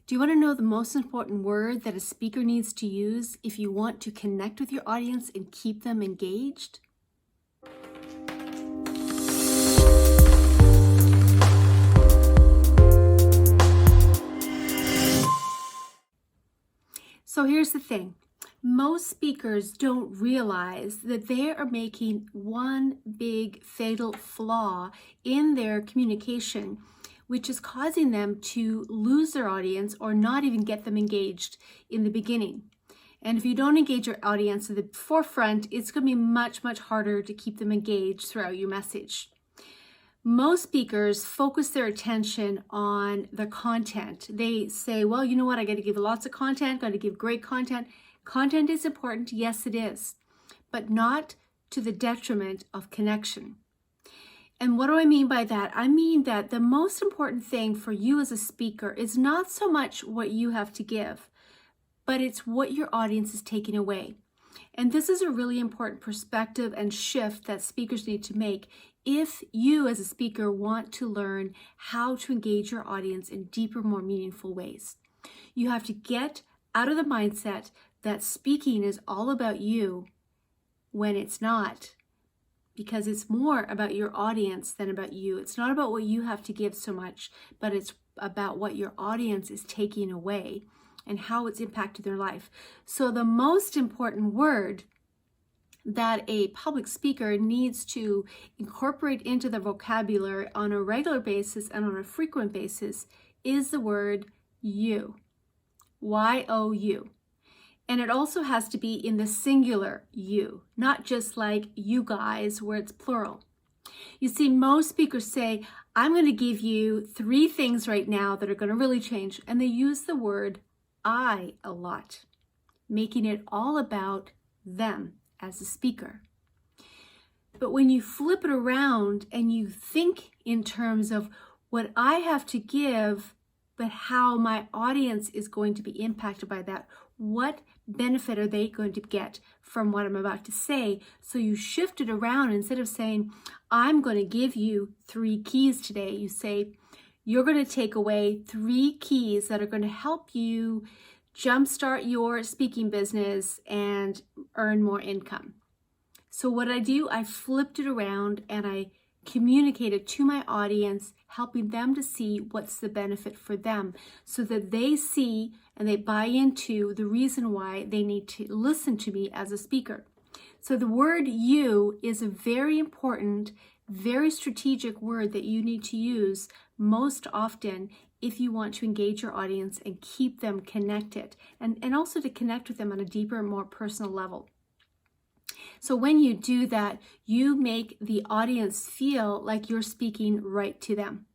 Do you want to know the most important word that a speaker needs to use if you want to connect with your audience and keep them engaged? So here's the thing. Most speakers don't realize that they are making one big fatal flaw in their communication, which is causing them to lose their audience or not even get them engaged in the beginning. And if you don't engage your audience at the forefront, it's going to be much, much harder to keep them engaged throughout your message. Most speakers focus their attention on the content. They say, well, you know what, I got to give lots of content, got to give great content. Content is important, yes it is, but not to the detriment of connection. And what do I mean by that? I mean that the most important thing for you as a speaker is not so much what you have to give, but it's what your audience is taking away. And this is a really important perspective and shift that speakers need to make if you as a speaker want to learn how to engage your audience in deeper, more meaningful ways. You have to get out of the mindset that speaking is all about you when it's not, because it's more about your audience than about you. It's not about what you have to give so much, but it's about what your audience is taking away and how it's impacted their life. So the most important word that a public speaker needs to incorporate into the vocabulary on a regular basis and on a frequent basis is the word you. Y-O-U. And it also has to be in the singular you, not just like you guys where it's plural. You see, most speakers say, I'm going to give you 3 things right now that are going to really change. And they use the word I a lot, making it all about them as a speaker. But when you flip it around and you think in terms of what I have to give, but how my audience is going to be impacted by that, what benefit are they going to get from what I'm about to say? So you shift it around. Instead of saying, I'm going to give you 3 keys today, you say, you're going to take away 3 keys that are going to help you jumpstart your speaking business and earn more income. So what I do, I flipped it around and I communicated to my audience, helping them to see what's the benefit for them so that they see and they buy into the reason why they need to listen to me as a speaker. So the word you is a very important, very strategic word that you need to use most often if you want to engage your audience and keep them connected and also to connect with them on a deeper, more personal level. So when you do that, you make the audience feel like you're speaking right to them.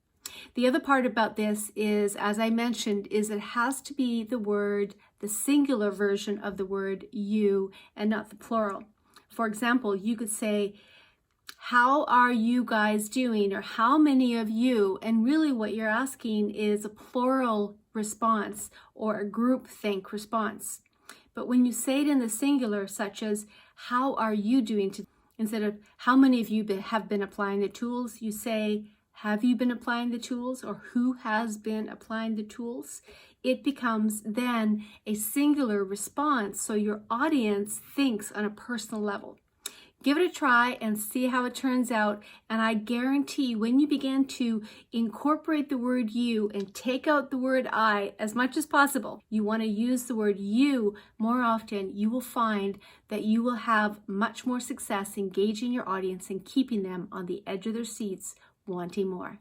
The other part about this is, as I mentioned, is it has to be the word, the singular version of the word you and not the plural. For example, you could say, how are you guys doing? Or how many of you? And really what you're asking is a plural response or a groupthink response. But when you say it in the singular, such as, how are you doing today? Instead of, how many of you have been applying the tools? You say, have you been applying the tools? Or who has been applying the tools? It becomes then a singular response. So your audience thinks on a personal level. Give it a try and see how it turns out. And I guarantee when you begin to incorporate the word you and take out the word I as much as possible, you want to use the word you more often, you will find that you will have much more success engaging your audience and keeping them on the edge of their seats wanting more.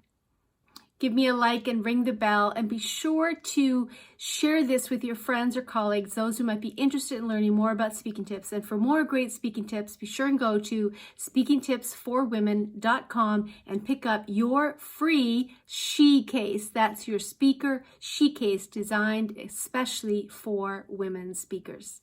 Give me a like and ring the bell, and be sure to share this with your friends or colleagues, those who might be interested in learning more about speaking tips. And for more great speaking tips, be sure and go to speakingtipsforwomen.com and pick up your free She Case. That's your speaker She Case designed especially for women speakers.